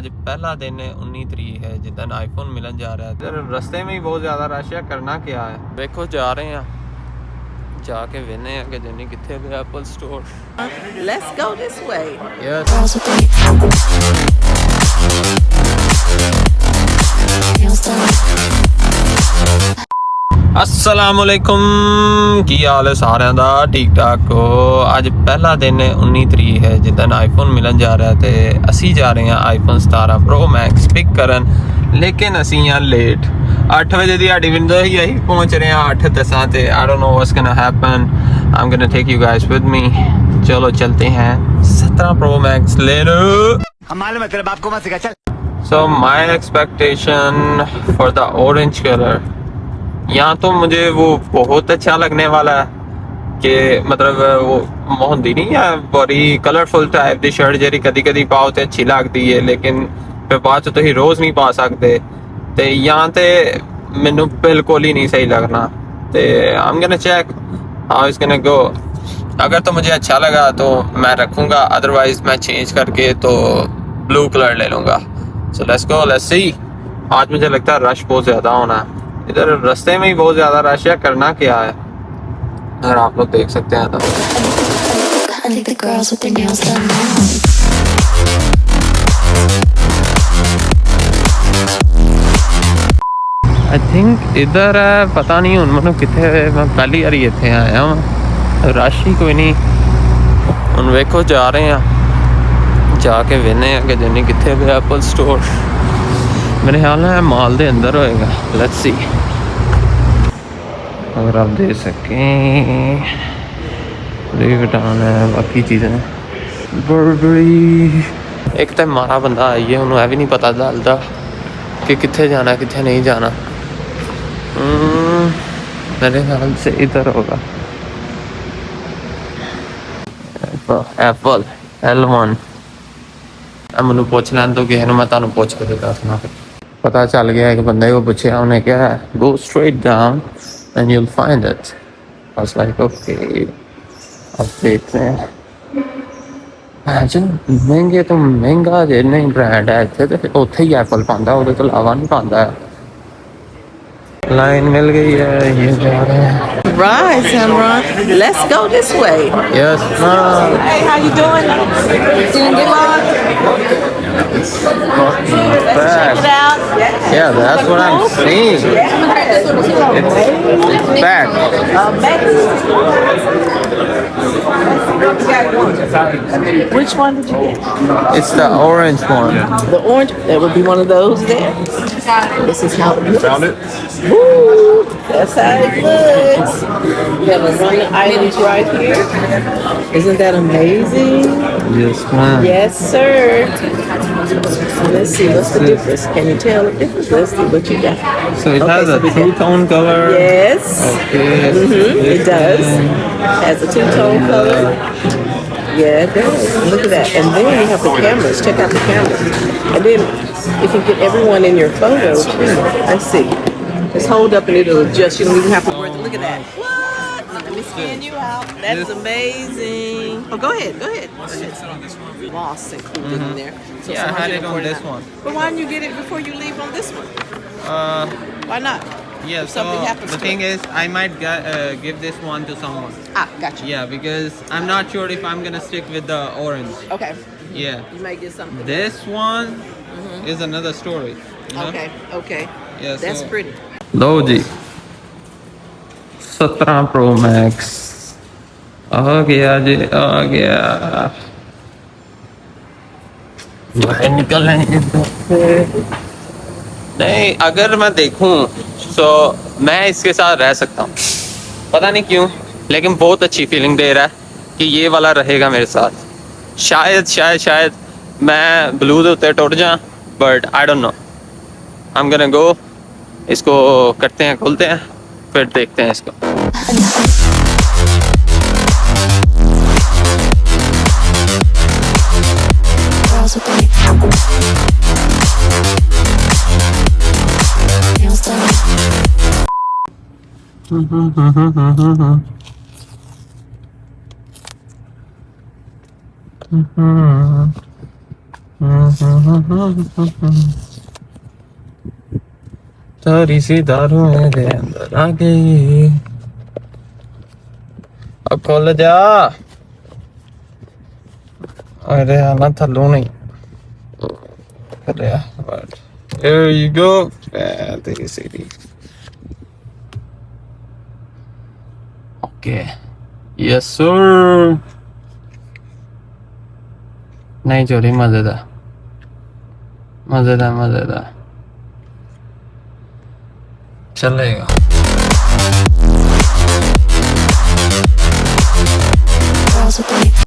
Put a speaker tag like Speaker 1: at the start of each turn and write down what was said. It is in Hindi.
Speaker 1: आज पहला दिन है 19 तरीक है जिदन आईफोन मिलन जा रहा है। इधर रस्ते में ही बहुत ज़्यादा रश है, करना क्या है देखो जा रहे हैं जाके वेने हैं कि जनी किथे है Apple store.
Speaker 2: Let's go this way.
Speaker 1: Yes अस्सलामुअलैकुम की हाल है सारिਆਂ ਦਾ ठीक ठाक हो। ਅੱਜ पहला दिन है 19 तरीक है जिदन आईफोन मिलन जा रहा है ते असी जा रहे हैं आईफोन 17 प्रो मैक्स पिक करन, लेकिन असी यहाँ लेट 8 बजे की साड़ी विंडो ही यही पहुँच रहे हैं 8:10 ते। I don't know what's gonna happen, I am gonna take you guys with me. चलो चलते हैं 17 प्रो मैक्स ले लो।
Speaker 3: हमारे मतलब आपको मत सिखा चल।
Speaker 1: So my expectation for the orange colour, यहाँ तो मुझे वो बहुत अच्छा लगने वाला है कि मतलब वो होंदी नहीं है बड़ी कलरफुल टाइप की शर्ट जी कदी कदी पाओ तो अच्छी लगती है, लेकिन फिर बाद तो तुम रोज़ नहीं पा सकते। तो यहाँ तो मैनू बिल्कुल ही नहीं सही लगना। तो I am gonna check how it's gonna go. अगर तो मुझे अच्छा लगा तो मैं रखूँगा, अदरवाइज मैं चेंज करके तो ब्लू कलर ले लूँगा। So let's go let's see. आज मुझे लगता है रश बहुत ज़्यादा होना है, इधर रास्ते में ही बहुत ज़्यादा रश है, करना क्या है अगर आप लोग देख सकते हैं तो। आई थिंक इधर है, पता नहीं हूँ मतलब कितने, मैं पहली बार इतने आया हूँ, रश ही कोई नहीं। हम वेखो जा रहे हैं जाके वेने हैं कि जनी कितने भी एप्पल स्टोर। मेरे ख्याल में मॉल के अंदर होएगा, लेट्स सी। अगर आप दे सकें है बाकी चीज़ें बड़ी। एक तो मारा बंदा आई है, उन्होंने भी नहीं पता चलता कि कितने जाना कितने नहीं जाना। मेरे ख्याल से इधर होगा एप्पल L1। मैनू पूछ लैन तो किसी मैं तुम पूछ के दसना। पता चल गया एक बंदे को पूछा, उन्हें क्या है go straight down and you'll find it. I was like okay अब देखते हैं। महंगे तो महंगा जे नहीं ब्रांड है इतने तो उत्थे ही एप्पल पाता, वो तो अलावा नहीं पाता है। लाइन मिल गई है, ये जा रहे हैं।
Speaker 2: Right, Samron. Let's go this way.
Speaker 1: Yes
Speaker 2: Hey, how you doing? Doing good? Check it out.
Speaker 1: Yeah, that's what I'm seeing. It's back.
Speaker 2: Which one did you get?
Speaker 1: It's the orange one.
Speaker 2: The orange. That would be one of those there. This is how it looks.
Speaker 3: Found it?
Speaker 2: Woo! That's how it looks. We have a run of items right here. Isn't that amazing?
Speaker 1: Yes, ma'am.
Speaker 2: Yes, sir. Let's see, what's the difference? Can you tell the difference? Let's see what you got.
Speaker 1: So it has
Speaker 2: so
Speaker 1: a
Speaker 2: we got-
Speaker 1: two-tone color.
Speaker 2: Yes.
Speaker 1: Okay.
Speaker 2: It does. Has a two-tone color. Yeah, it does. Look at that. And then you have the cameras. Check out the cameras. And then you can get everyone in your photo too. I see. Just hold up and it'll adjust. You don't even have to worry. Look at that. What? Let me scan you out. That's amazing. Oh, go ahead. Go ahead. Loss included in there. So
Speaker 1: Yeah, I had it on this
Speaker 2: $149.
Speaker 1: one.
Speaker 2: But why didn't you get it before you leave on this one? Why not?
Speaker 1: Yeah,
Speaker 2: If
Speaker 1: so
Speaker 2: something happens
Speaker 1: the
Speaker 2: to
Speaker 1: thing
Speaker 2: it.
Speaker 1: is, I might give this one to someone.
Speaker 2: Ah, gotcha.
Speaker 1: Yeah, because I'm not sure if I'm gonna stick with the orange.
Speaker 2: Okay.
Speaker 1: Yeah.
Speaker 2: You might get something.
Speaker 1: This one is another story. You know?
Speaker 2: Okay. Okay.
Speaker 1: Yeah,
Speaker 2: That's
Speaker 1: so-
Speaker 2: pretty.
Speaker 1: लो जी 17 प्रो मैक्स आ गया जी, आ गया। निकल नहीं, अगर मैं देखूं तो मैं इसके साथ रह सकता हूँ, पता नहीं क्यों, लेकिन बहुत अच्छी फीलिंग दे रहा है कि ये वाला रहेगा मेरे साथ। शायद मैं ब्लू के उत्ते टुट जा, but I don't no. I am gonna go, इसको करते हैं, खोलते हैं, फिर देखते हैं इसको। थोड़ी सी दारू मेरे अंदर आ गई अब खोल जा अरे आना थल्लू नहीं अरे there you go तेरी सीढ़ी ओके यस सर नहीं चोरी मजेदार मजेदार मजेदार चलेगा